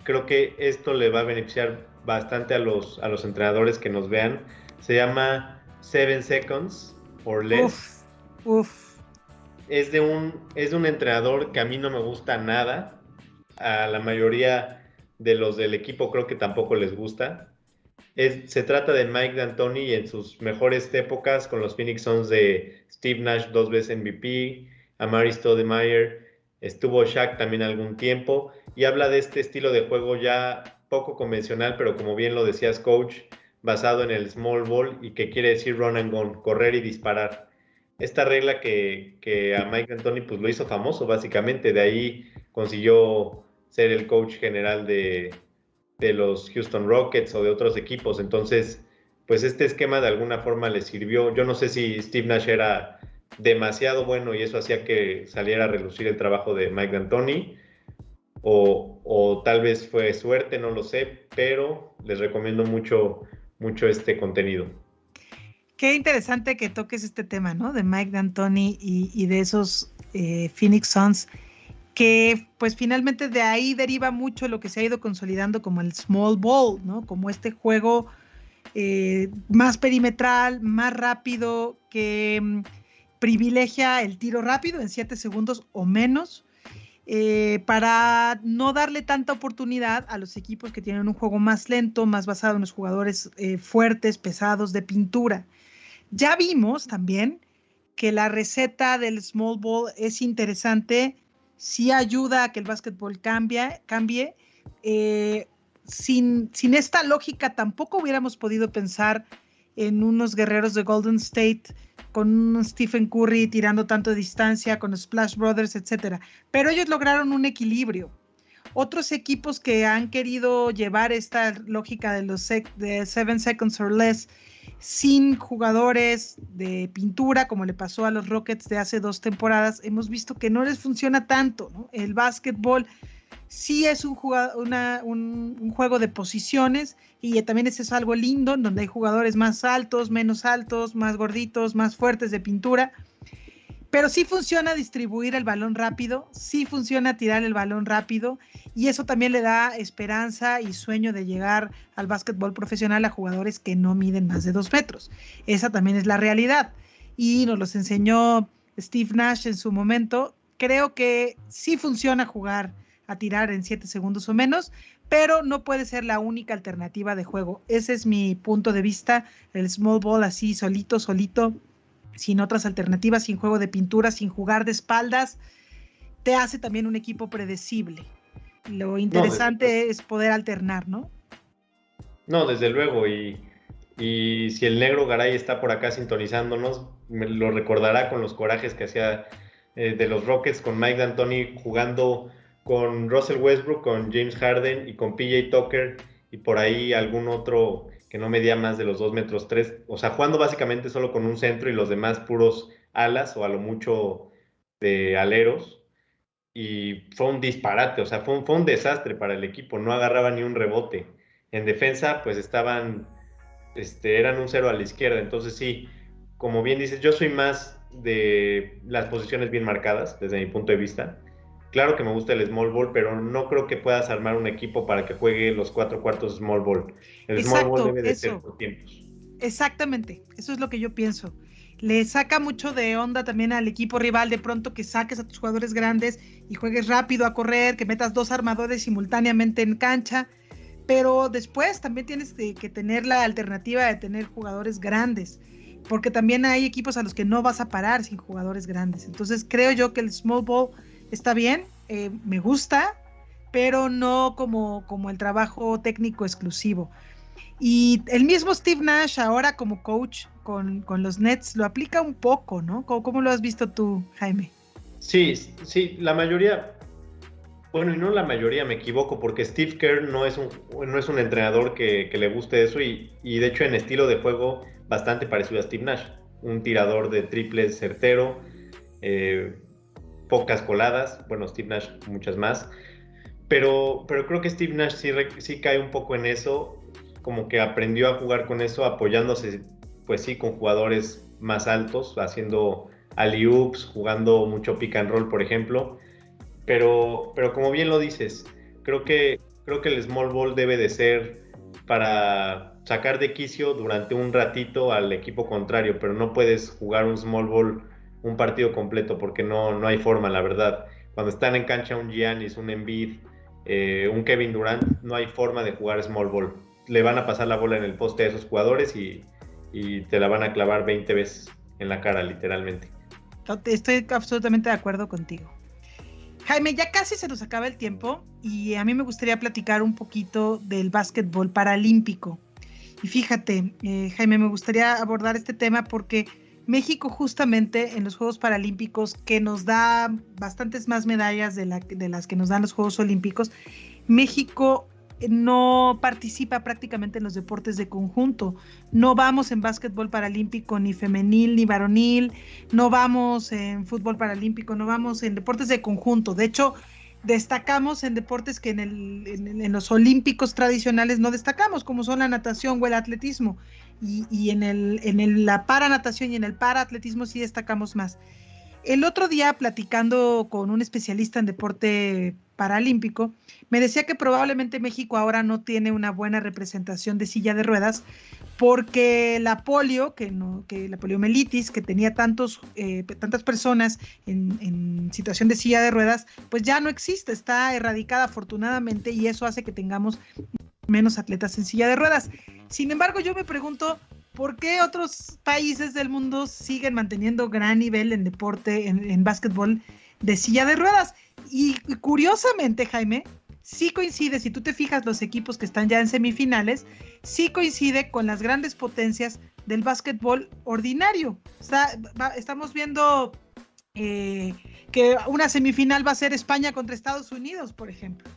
B: Creo que esto le va a beneficiar bastante a los entrenadores que nos vean. Se llama 7 Seconds or Less.
A: Uf.
B: Es de un entrenador que a mí no me gusta nada. A la mayoría de los del equipo creo que tampoco les gusta. Se trata de Mike D'Antoni y en sus mejores épocas con los Phoenix Suns de Steve Nash, 2 veces MVP, Amari Stoudemire, estuvo Shaq también algún tiempo, y habla de este estilo de juego ya poco convencional, pero como bien lo decías, coach, basado en el small ball y que quiere decir run and gun, correr y disparar. Esta regla que a Mike D'Antoni pues lo hizo famoso básicamente, de ahí consiguió ser el coach general de los Houston Rockets o de otros equipos. Entonces, pues este esquema de alguna forma le sirvió. Yo no sé si Steve Nash era demasiado bueno y eso hacía que saliera a relucir el trabajo de Mike D'Antoni, o tal vez fue suerte, no lo sé, pero les recomiendo mucho este contenido.
A: Qué interesante que toques este tema, ¿no? De Mike D'Antoni y de esos Phoenix Suns, que pues finalmente de ahí deriva mucho lo que se ha ido consolidando como el small ball, ¿no? Como este juego más perimetral, más rápido, que privilegia el tiro rápido en 7 segundos o menos, para no darle tanta oportunidad a los equipos que tienen un juego más lento, más basado en los jugadores fuertes, pesados, de pintura. Ya vimos también que la receta del small ball es interesante, sí ayuda a que el básquetbol cambie. Sin esta lógica tampoco hubiéramos podido pensar en unos guerreros de Golden State con un Stephen Curry tirando tanto de distancia, con los Splash Brothers, etcétera. Pero ellos lograron un equilibrio. Otros equipos que han querido llevar esta lógica de los 7 seconds or less sin jugadores de pintura, como le pasó a los Rockets de hace 2 temporadas, hemos visto que no les funciona tanto, ¿no? El básquetbol sí es un juego de posiciones, y también es algo lindo, donde hay jugadores más altos, menos altos, más gorditos, más fuertes de pintura. Pero sí funciona distribuir el balón rápido, sí funciona tirar el balón rápido, y eso también le da esperanza y sueño de llegar al básquetbol profesional a jugadores que no miden más de 2 metros. Esa también es la realidad, y nos los enseñó Steve Nash en su momento. Creo que sí funciona jugar a tirar en 7 segundos o menos, pero no puede ser la única alternativa de juego. Ese es mi punto de vista. El small ball así solito, sin otras alternativas, sin juego de pintura, sin jugar de espaldas, te hace también un equipo predecible. Lo interesante es poder alternar, ¿no?
B: No, desde luego, y si el negro Garay está por acá sintonizándonos, me lo recordará con los corajes que hacía de los Rockets con Mike D'Antoni, jugando con Russell Westbrook, con James Harden y con PJ Tucker, y por ahí algún otro que no medía más de los 2 metros 3, o sea, jugando básicamente solo con un centro y los demás puros alas o a lo mucho de aleros, y fue un disparate, o sea, fue un desastre para el equipo, no agarraba ni un rebote. En defensa, pues eran un 0 a la izquierda, entonces sí, como bien dices, yo soy más de las posiciones bien marcadas, desde mi punto de vista. Claro que me gusta el small ball, pero no creo que puedas armar un equipo para que juegue los 4 cuartos small ball. El small ball debe de ser por tiempos.
A: Exactamente, eso es lo que yo pienso. Le saca mucho de onda también al equipo rival de pronto que saques a tus jugadores grandes y juegues rápido a correr, que metas 2 armadores simultáneamente en cancha, pero después también tienes que tener la alternativa de tener jugadores grandes, porque también hay equipos a los que no vas a parar sin jugadores grandes. Entonces creo yo que el small ball está bien, me gusta, pero no como el trabajo técnico exclusivo. Y el mismo Steve Nash ahora como coach con los Nets lo aplica un poco, ¿no? ¿Cómo lo has visto tú, Jaime?
B: Sí, la mayoría, Bueno, y no la mayoría, me equivoco, porque Steve Kerr no es un entrenador que le guste eso y de hecho en estilo de juego bastante parecido a Steve Nash, un tirador de triples certero, eh, pocas coladas, bueno, Steve Nash muchas más, pero creo que Steve Nash sí cae un poco en eso, como que aprendió a jugar con eso apoyándose, pues sí, con jugadores más altos, haciendo alley-oops, jugando mucho pick and roll, por ejemplo. Pero como bien lo dices, creo que el small ball debe de ser para sacar de quicio durante un ratito al equipo contrario, pero no puedes jugar un small ball un partido completo porque no hay forma, la verdad. Cuando están en cancha un Giannis, un Embiid, un Kevin Durant, no hay forma de jugar small ball. Le van a pasar la bola en el poste a esos jugadores y te la van a clavar 20 veces en la cara, literalmente.
A: Estoy absolutamente de acuerdo contigo. Jaime, ya casi se nos acaba el tiempo y a mí me gustaría platicar un poquito del básquetbol paralímpico. Y fíjate, Jaime, me gustaría abordar este tema porque México justamente en los Juegos Paralímpicos, que nos da bastantes más medallas de las que nos dan los Juegos Olímpicos, México no participa prácticamente en los deportes de conjunto. No vamos en básquetbol paralímpico ni femenil ni varonil, no vamos en fútbol paralímpico, no vamos en deportes de conjunto. De hecho, destacamos en deportes que en los olímpicos tradicionales no destacamos, como son la natación o el atletismo. Y en la paranatación y en el paraatletismo sí destacamos más. El otro día, platicando con un especialista en deporte paralímpico, me decía que probablemente México ahora no tiene una buena representación de silla de ruedas porque la polio, que la poliomielitis, que tenía tantas personas en situación de silla de ruedas, pues ya no existe, está erradicada afortunadamente y eso hace que tengamos menos atletas en silla de ruedas. Sin embargo, yo me pregunto, ¿por qué otros países del mundo siguen manteniendo gran nivel en deporte, en básquetbol de silla de ruedas? Y curiosamente, Jaime, sí coincide, si tú te fijas los equipos que están ya en semifinales, sí coincide con las grandes potencias del básquetbol ordinario. O sea, estamos viendo que una semifinal va a ser España contra Estados Unidos, por ejemplo.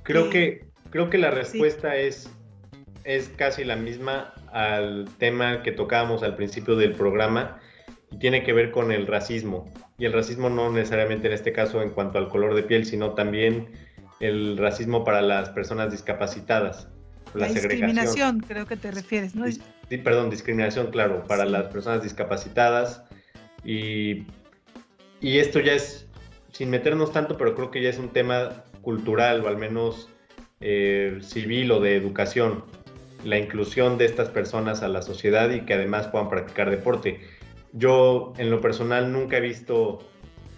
B: Creo que la respuesta
A: sí.
B: es casi la misma al tema que tocábamos al principio del programa y tiene que ver con el racismo. Y el racismo no necesariamente en este caso en cuanto al color de piel, sino también el racismo para las personas discapacitadas.
A: La discriminación, creo que te refieres, ¿no?
B: Sí, perdón, discriminación, claro, para las personas discapacitadas. Y esto ya es, sin meternos tanto, pero creo que ya es un tema cultural o al menos civil o de educación, la inclusión de estas personas a la sociedad y que además puedan practicar deporte. Yo en lo personal nunca he visto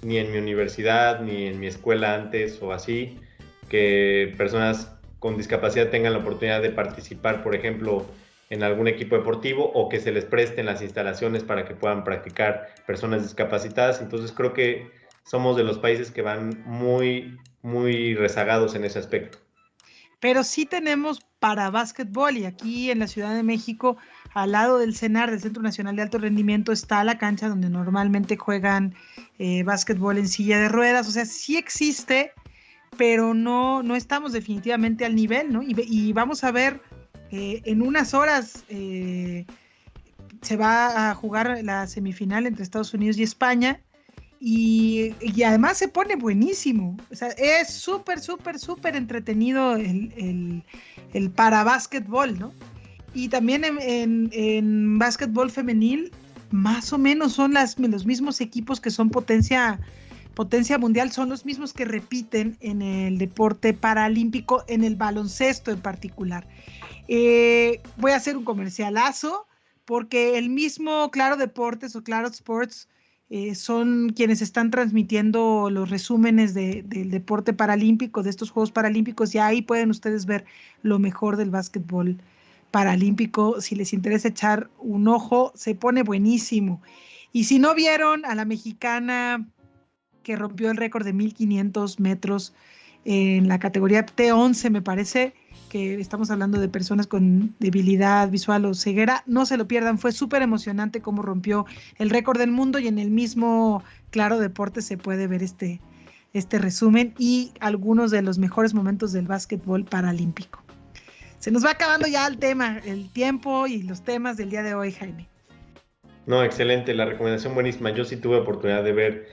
B: ni en mi universidad ni en mi escuela antes o así que personas con discapacidad tengan la oportunidad de participar, por ejemplo, en algún equipo deportivo o que se les presten las instalaciones para que puedan practicar personas discapacitadas. Entonces creo que somos de los países que van muy, muy rezagados en ese aspecto.
A: Pero sí tenemos para básquetbol y aquí en la Ciudad de México, al lado del CENAR, del Centro Nacional de Alto Rendimiento, está la cancha donde normalmente juegan básquetbol en silla de ruedas. O sea, sí existe, pero no estamos definitivamente al nivel, ¿no? Y vamos a ver, en unas horas se va a jugar la semifinal entre Estados Unidos y España. Y además se pone buenísimo. O sea, es súper entretenido el para básquetbol, ¿no? Y también en básquetbol femenil, más o menos son los mismos equipos que son potencia mundial, son los mismos que repiten en el deporte paralímpico, en el baloncesto en particular. Voy a hacer un comercialazo, porque el mismo Claro Deportes o Claro Sports son quienes están transmitiendo los resúmenes del deporte paralímpico, de estos Juegos Paralímpicos, y ahí pueden ustedes ver lo mejor del básquetbol paralímpico. Si les interesa echar un ojo, se pone buenísimo. Y si no vieron a la mexicana que rompió el récord de 1500 metros en la categoría T11, me parece, que estamos hablando de personas con debilidad visual o ceguera, no se lo pierdan, fue súper emocionante cómo rompió el récord del mundo y en el mismo Claro Deporte se puede ver este este resumen y algunos de los mejores momentos del básquetbol paralímpico. Se nos va acabando ya el tiempo y los temas del día de hoy, Jaime.
B: No, excelente, la recomendación buenísima. Yo sí tuve oportunidad de ver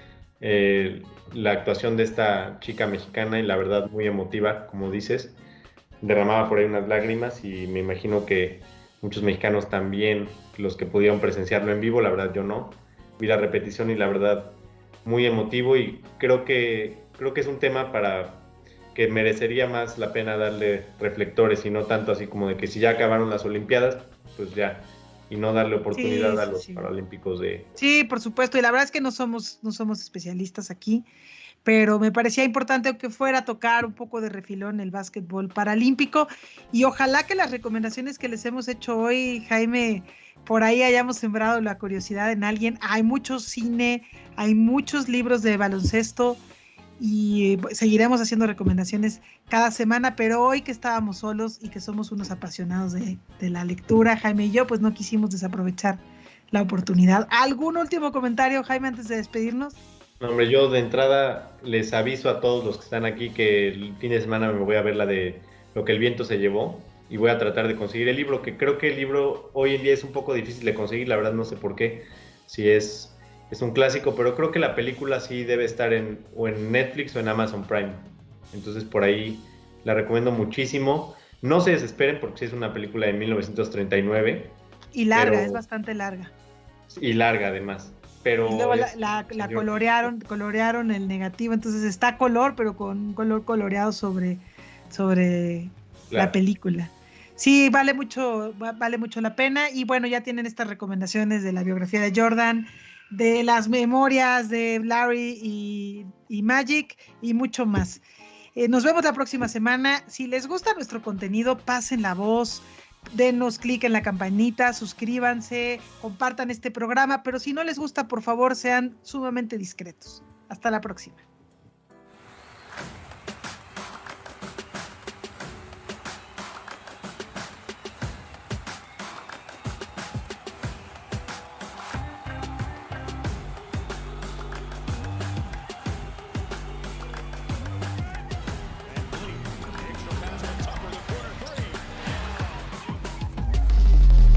B: la actuación de esta chica mexicana y la verdad muy emotiva, como dices. Derramaba por ahí unas lágrimas y me imagino que muchos mexicanos también, los que pudieron presenciarlo en vivo, la verdad yo no. Vi la repetición y la verdad muy emotivo y creo que es un tema para que merecería más la pena darle reflectores y no tanto así como de que si ya acabaron las Olimpiadas, pues ya, y no darle oportunidad a los Paralímpicos de...
A: Sí, por supuesto, y la verdad es que no somos especialistas aquí, pero me parecía importante que fuera a tocar un poco de refilón el básquetbol paralímpico y ojalá que las recomendaciones que les hemos hecho hoy, Jaime, por ahí hayamos sembrado la curiosidad en alguien. Hay mucho cine, hay muchos libros de baloncesto y seguiremos haciendo recomendaciones cada semana, pero hoy que estábamos solos y que somos unos apasionados de la lectura, Jaime y yo, pues no quisimos desaprovechar la oportunidad. ¿Algún último comentario, Jaime, antes de despedirnos?
B: No, hombre, yo de entrada les aviso a todos los que están aquí que el fin de semana me voy a ver la de Lo que el viento se llevó y voy a tratar de conseguir el libro, que creo que el libro hoy en día es un poco difícil de conseguir, la verdad no sé por qué, si es un clásico, pero creo que la película sí debe estar o en Netflix o en Amazon Prime. Entonces por ahí la recomiendo muchísimo. No se desesperen porque sí es una película de 1939.
A: Y larga, es bastante larga.
B: Y larga además. Pero
A: y luego la colorearon el negativo, entonces está a color, pero con un color coloreado sobre claro, la película. Sí, vale mucho la pena. Y bueno, ya tienen estas recomendaciones de la biografía de Jordan, de las memorias de Larry y Magic y mucho más. Nos vemos la próxima semana. Si les gusta nuestro contenido, pasen la voz, denos clic en la campanita, suscríbanse, compartan este programa, pero si no les gusta, por favor, sean sumamente discretos. Hasta la próxima.